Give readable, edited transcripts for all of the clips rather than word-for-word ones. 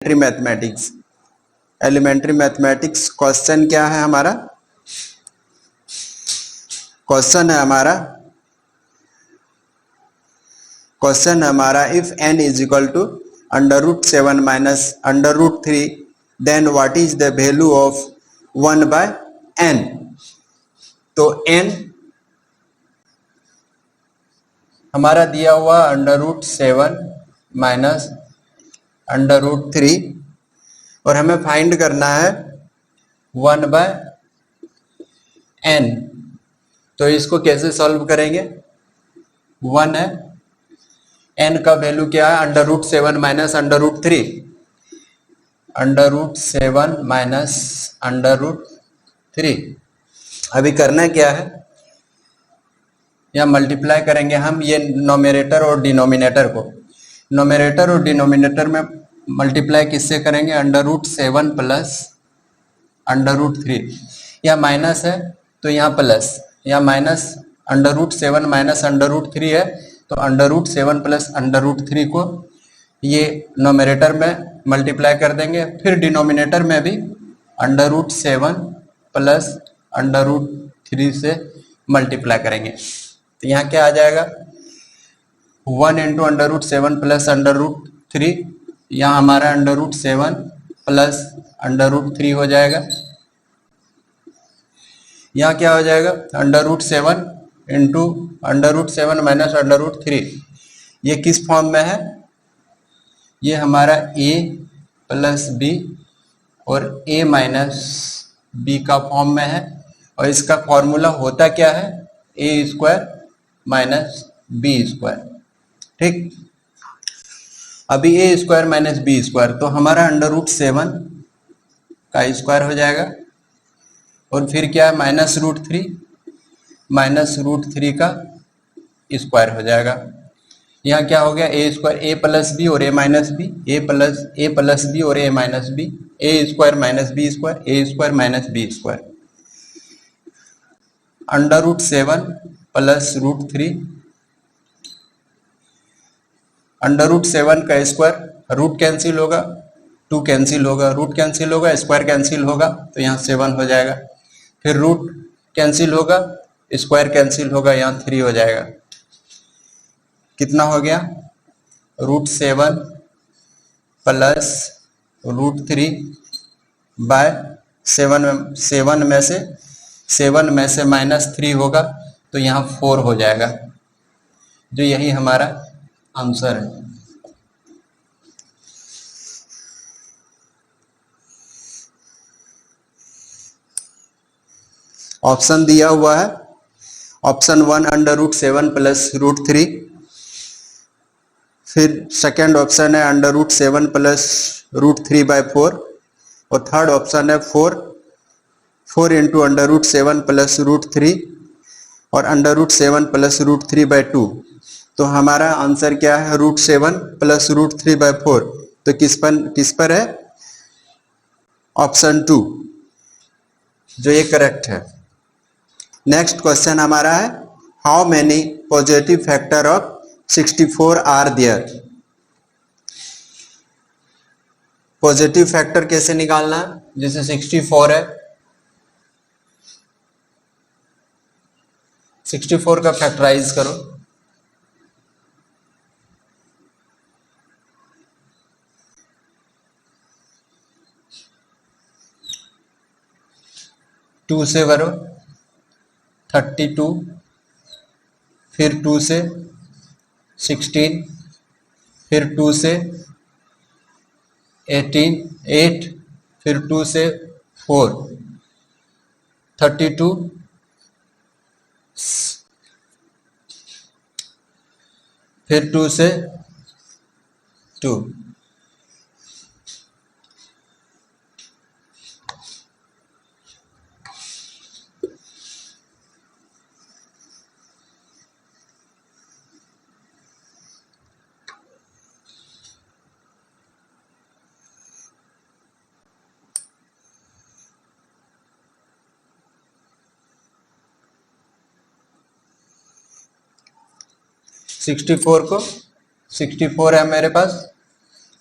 Mathematics elementary mathematics question क्या है हमारा? क्वेश्चन हमारा if n is equal to √7 minus √3 then what is the value of 1/n। तो n हमारा दिया हुआ √7 माइनस √3 और हमें फाइंड करना है 1/n। तो इसको कैसे सॉल्व करेंगे? 1 है, n का वैल्यू क्या है? √7 माइनस √3, √7 माइनस √3। अभी करना क्या है, या मल्टीप्लाई करेंगे हम ये नोमिनेटर और डिनोमिनेटर को। नोमिनेटर और डिनोमिनेटर में मल्टीप्लाई किससे करेंगे? √7 प्लस √3। या माइनस है तो यहाँ प्लस, या माइनस √7 माइनस √3 है तो √7 प्लस √3 को ये नोमिनेटर में मल्टीप्लाई कर देंगे। फिर डिनोमिनेटर में भी √7 प्लस √3 से मल्टीप्लाई करेंगे। तो यहाँ क्या आ जाएगा? 1 इंटू √7 प्लस √3, यहाँ हमारा √7 प्लस √3 हो जाएगा। यहाँ क्या हो जाएगा? √7 इंटू √7 माइनस √3। ये किस फॉर्म में है? ये हमारा a प्लस b और a माइनस b का फॉर्म में है। और इसका फॉर्मूला होता क्या है? a² minus b²। ठीक, अभी a² माइनस b², तो हमारा √7 का स्क्वायर हो जाएगा और फिर क्या है? -√3 माइनस √3 का स्क्वायर हो जाएगा। यहाँ क्या हो गया? a प्लस बी और a minus b, a plus b और a minus b, a² minus b², a² minus b²। √7 plus √3, √7 का स्क्वायर, रूट कैंसिल होगा, 2 कैंसिल होगा, रूट कैंसिल होगा, स्क्वायर कैंसिल होगा, तो यहाँ 7 हो जाएगा। फिर रूट कैंसिल होगा, स्क्वायर कैंसिल होगा, यहाँ 3 हो जाएगा। कितना हो गया? √7 प्लस √3 बाय 7 में से -3 होगा तो यहाँ 4 हो जाएगा, जो यही हमारा आंसर है। ऑप्शन दिया हुआ है, ऑप्शन 1 √7 प्लस √3, फिर सेकेंड ऑप्शन है √7 प्लस √3/4 और थर्ड ऑप्शन है 4 इंटू √7 प्लस √3 और √7 प्लस √3/2। तो हमारा आंसर क्या है? √7 प्लस √3/4। तो किस पर है? ऑप्शन 2, जो ये करेक्ट है। नेक्स्ट क्वेश्चन हमारा है, how many positive factor of 64 are there? Positive factor कैसे निकालना है? जैसे 64 है, 64 का फैक्टराइज करो, टू से करो 32, फिर 2 से 16, फिर 2 से 8, फिर 2 से 4, 32, फिर 2 से 2।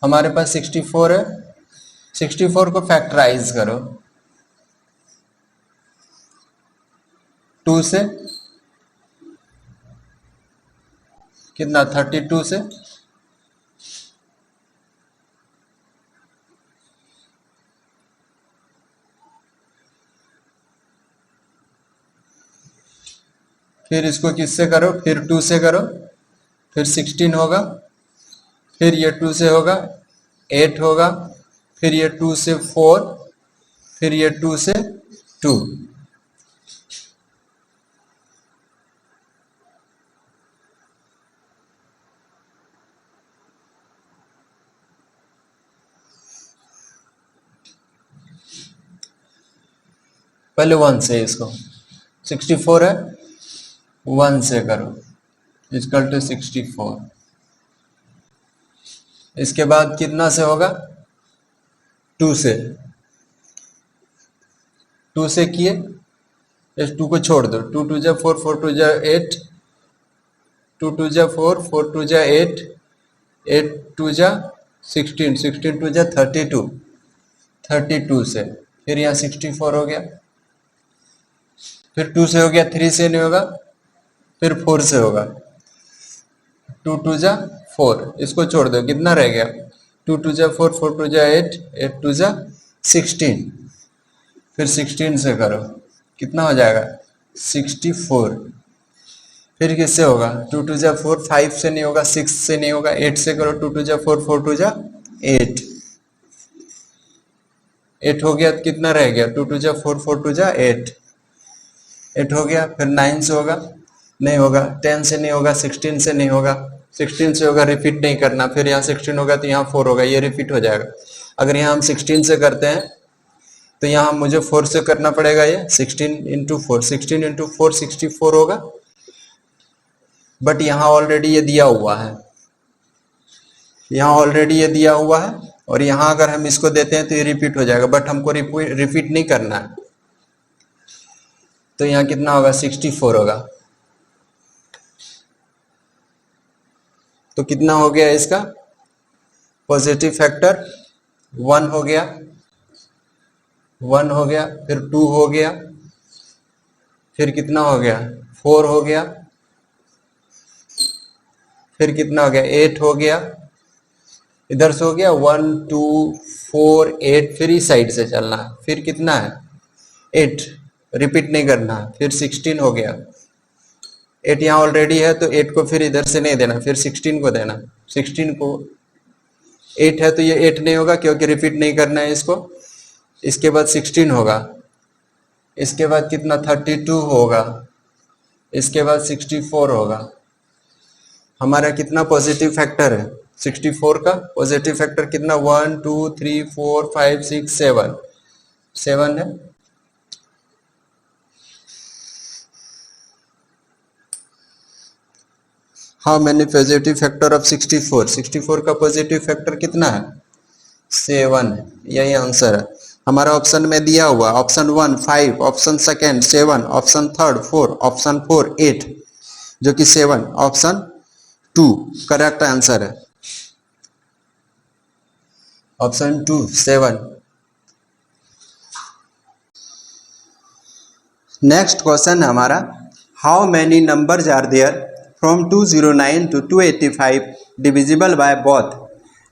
हमारे पास 64 है, 64 को फैक्टराइज करो 2 से, कितना 32 से, फिर इसको किससे करो, फिर 2 से करो, फिर 16 होगा, फिर ये 2 से होगा 8 होगा, फिर ये 2 से 4, फिर ये 2 से 2, पहले 1 से, इसको 64 है 1 से करो इक्वल टू 64, इसके बाद कितना से होगा 2 से, 2 से किए, इस 2 को छोड़ दो, 2 2 जा 4, 4 2 जा 8, 2 2 जा 4, 4 2 जा 8, 8 2 जा 16, 16 2 जा 32, 32 से, फिर यहाँ 64 हो गया, फिर 2 से हो गया, 3 से नहीं होगा, फिर 4 से होगा, 2 2 जा 4, इसको छोड़ दो, कितना रह गया 2 2 जा 4, 4 2 जा 8, 8 2 जा 16, फिर 16 से करो, कितना हो जाएगा 64, फिर किससे होगा 2 2 जा 4, 5 से नहीं होगा, 6 से नहीं होगा, 8 से करो, 2 2 जा 4, 4 2 जा 8, 8 हो गया, कितना रह गया 2 2 जा 4, 4 2 जा 8, 8 हो गया, फिर 9 से होगा, नहीं होगा, 10 से नहीं होगा, 16 से नहीं होगा, 16 से होगा, रिपीट नहीं करना, फिर यहाँ 16 होगा तो यहाँ 4 होगा, ये रिपीट हो जाएगा। अगर यहाँ हम 16 से करते हैं तो यहाँ मुझे 4 से करना पड़ेगा, ये 16 इंटू 4, 16 इंटू 4 64 होगा, बट यहाँ ऑलरेडी ये दिया हुआ है, यहाँ ऑलरेडी ये दिया हुआ है, और यहाँ अगर हम इसको देते हैं तो ये रिपीट हो जाएगा, बट हमको रिपीट नहीं करना है, तो यहाँ कितना होगा 64 होगा, तो कितना हो गया इसका पॉजिटिव फैक्टर 1 हो गया, 1 हो गया, फिर 2 हो गया, फिर कितना हो गया 4 हो गया, फिर कितना हो गया 8 हो गया, इधर से हो गया 1 2 4 8, फिर इस साइड से चलना है, फिर कितना है 8, रिपीट नहीं करना है, फिर 16 हो गया, 8 यहाँ ऑलरेडी है तो 8 को फिर इधर से नहीं देना, फिर 16 को देना, 16 को 8 है तो ये 8 नहीं होगा क्योंकि रिपीट नहीं करना है इसको, इसके बाद 16 होगा, इसके बाद कितना 32 होगा, इसके बाद 64 होगा, हमारा कितना पॉजिटिव फैक्टर है 64 का पॉजिटिव फैक्टर कितना 1 2 3 4 5 6 7, 7 है। हाँ मैंने पॉजिटिव फैक्टर ऑफ 64 का पॉजिटिव फैक्टर कितना है 7 है, यही आंसर है हमारा ऑप्शन में दिया हुआ, option 1 5, option second 7, option third 4, option 4 8, जो कि 7 ऑप्शन 2 करेक्ट आंसर है, ऑप्शन 2 7। नेक्स्ट क्वेश्चन हमारा, how many numbers are there from 209 to 285 divisible by both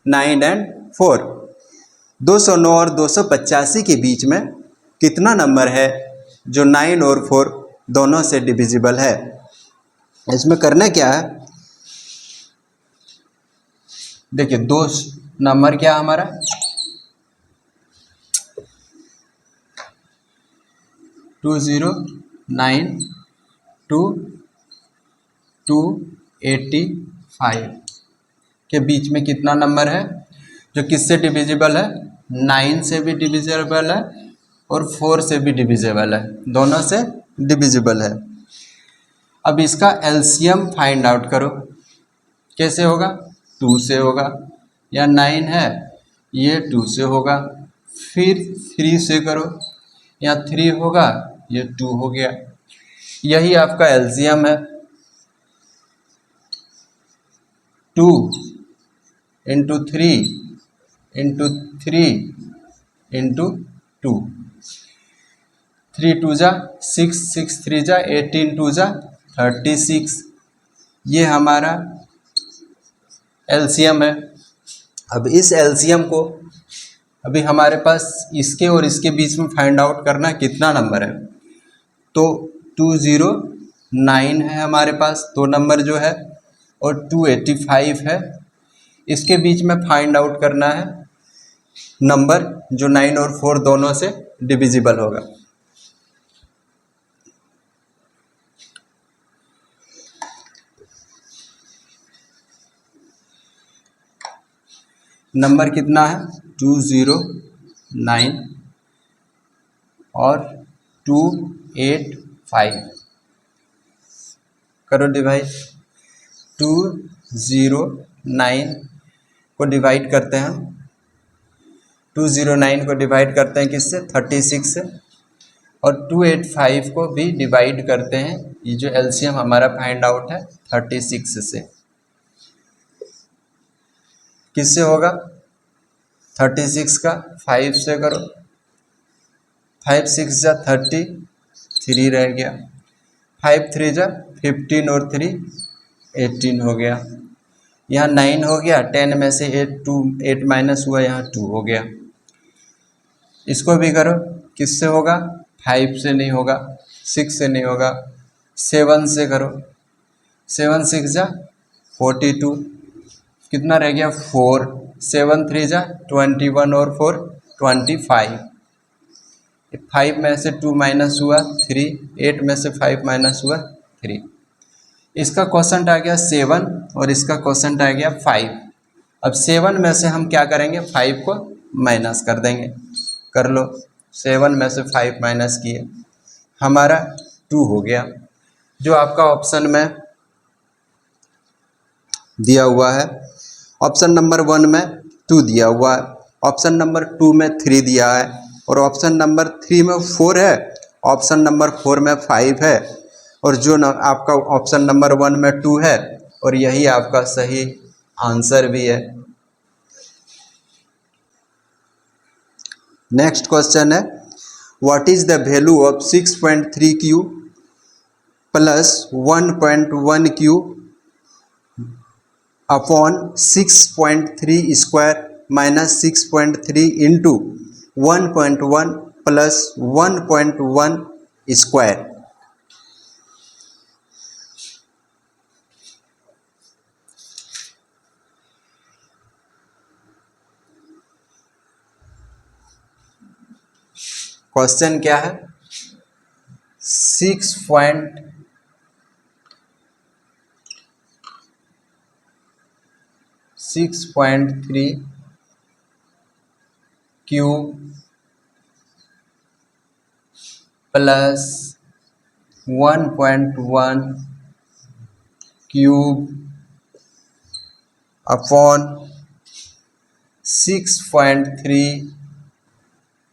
9 and 4। 209 और 285 के बीच में कितना नंबर है जो 9 और 4 दोनों से डिविजिबल है। इसमें करना क्या है, देखिए दो नंबर क्या हमारा 209 to 285 के बीच में कितना नंबर है जो किससे डिविजिबल है, 9 से भी डिविजिबल है और 4 से भी डिविजिबल है, दोनों से डिविजिबल है। अब इसका एलसीएम फाइंड आउट करो, कैसे होगा 2 से होगा, या 9 है ये 2 से होगा, फिर 3 से करो, या 3 होगा ये 2 हो गया, यही आपका एलसीएम है। 2 इंटू 3 इंटू 3 इंटू 2, 3 2 जा 6, 6 3 जा 18, 2 जा 36। ये हमारा एलसीएम है। अब इस एलसीएम को अभी हमारे पास इसके और इसके बीच में फाइंड आउट करना कितना नंबर है, तो 209 है हमारे पास, दो नंबर जो है, और 285 है। इसके बीच में फाइंड आउट करना है नंबर जो 9 और 4 दोनों से डिविजिबल होगा। नंबर कितना है 209 और 285, करो डिवाइड। 209 को डिवाइड करते हैं, 209 को डिवाइड करते हैं किससे, 36 से, और 285 को भी डिवाइड करते हैं, ये जो एलसीएम हमारा फाइंड आउट है 36 से। किससे होगा, 36 का 5 से करो, 5 6 जा 33 रह गया, 5 3 जा 15 और 3 18 हो गया। यहाँ 9 हो गया, 10 में से 8 माइनस हुआ, यहाँ 2 हो गया। इसको भी करो, किससे होगा, 5 से नहीं होगा, 6 से नहीं होगा, 7 से करो, 7 6 जा 42, कितना रह गया 4, 7 3 जा 21 और 4 25, 5 में से 2 माइनस हुआ 3, 8 में से 5 माइनस हुआ 3। इसका क्वोशंट आ गया 7 और इसका क्वोशंट आ गया 5। अब 7 में से हम क्या करेंगे, 5 को माइनस कर देंगे, कर लो। 7 में से 5 माइनस किए, हमारा 2 हो गया, जो आपका ऑप्शन में दिया हुआ है। ऑप्शन नंबर 1 में 2 दिया हुआ है, ऑप्शन नंबर 2 में 3 दिया है, और ऑप्शन नंबर 3 में 4 है, ऑप्शन नंबर 4 में 5 है, और जो आपका ऑप्शन नंबर 1 में 2 है, और यही आपका सही आंसर भी है। नेक्स्ट क्वेश्चन है, what is the value of 6.3 Q plus 1.1 Q upon 6.3 square minus 6.3 into 1.1 plus 1.1 square. Question क्या है, 6.3 cube plus 1.1 cube upon 6.3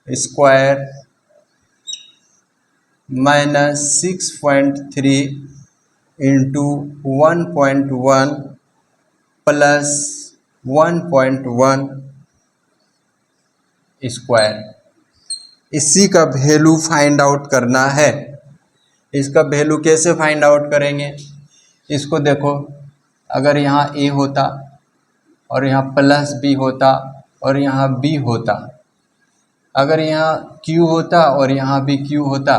square minus 6.3 into 1.1 plus 1.1 square. इसी का वैल्यू फाइंड आउट करना है। इसका वैल्यू कैसे फाइंड आउट करेंगे, इसको देखो, अगर यहाँ a होता और यहाँ प्लस b होता और यहाँ b होता, अगर यहाँ q होता और यहाँ भी q होता,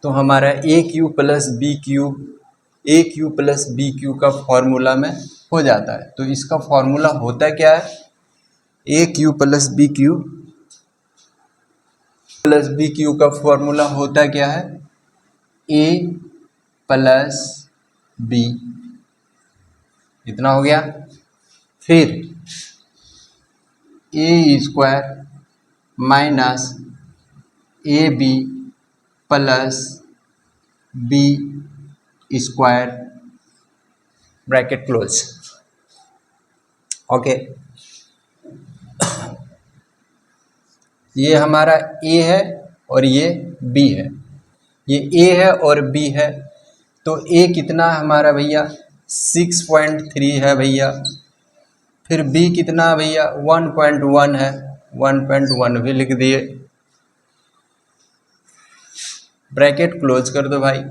तो हमारा a cube plus b cube का फॉर्मूला में हो जाता है। तो इसका फॉर्मूला होता क्या है, a cube plus b cube का फॉर्मूला होता क्या है, a प्लस बी, इतना हो गया। फिर a square minus a b plus b square, bracket close. Okay, ये हमारा a है और ये b है, ये a है और b है, तो a कितना हमारा भैया 6.3 है भैया, फिर b कितना भैया 1.1 है, 1.1 भी लिख दिए, ब्रैकेट क्लोज कर दो भाई।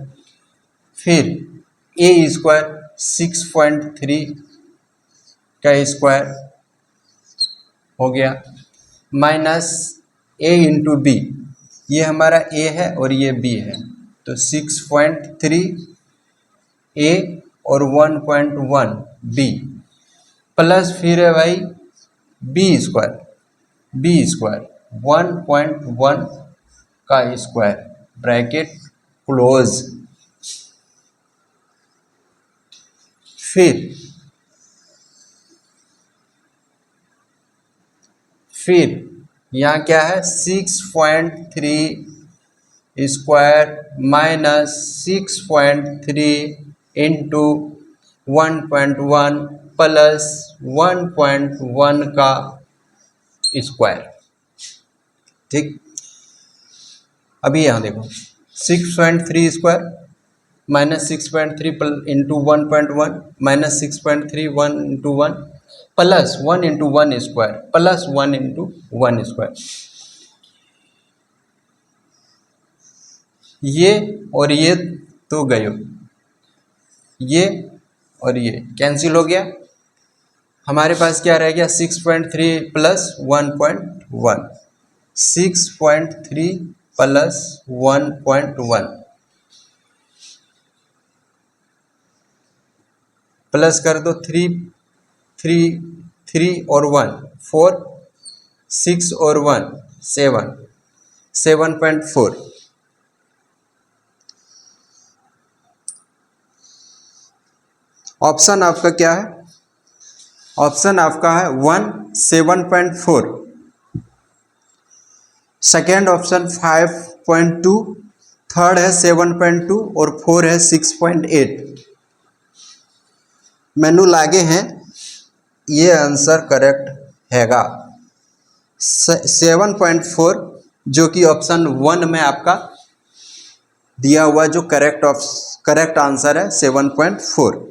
फिर ए स्क्वायर 6.3 का स्क्वायर हो गया, माइनस ए इंटू बी, ये हमारा ए है और ये बी है, तो 6.3 ए और 1.1 बी, प्लस फिर है भाई बी स्क्वायर 1.1 का स्क्वायर, ब्रैकेट क्लोज। फिर यहाँ क्या है 6.3 स्क्वायर माइनस 6.3 इंटू 1.1 प्लस 1.1 का स्क्वायर। ठीक, अभी यहाँ देखो 6.3 square minus 6.3 into 1.1 minus 6.3 1 into 1 plus 1 into 1 square plus 1 into 1 square, ये और ये तो गए, ये और ये कैंसिल हो गया, हमारे पास क्या रह गया 6.3 प्लस 1.1, 6.3 प्लस 1.1 प्लस कर दो 3 और 1 4, 6 और 1 7, 7.4। ऑप्शन आपका क्या है? ऑप्शन आपका है 1 7.4, सेकेंड ऑप्शन 5.2, थर्ड है 7.2 और 4 है 6.8। मैनू लागे हैं, ये आंसर करेक्ट हैगा 7.4, जो कि ऑप्शन 1 में आपका दिया हुआ जो करेक्ट आंसर है 7.4।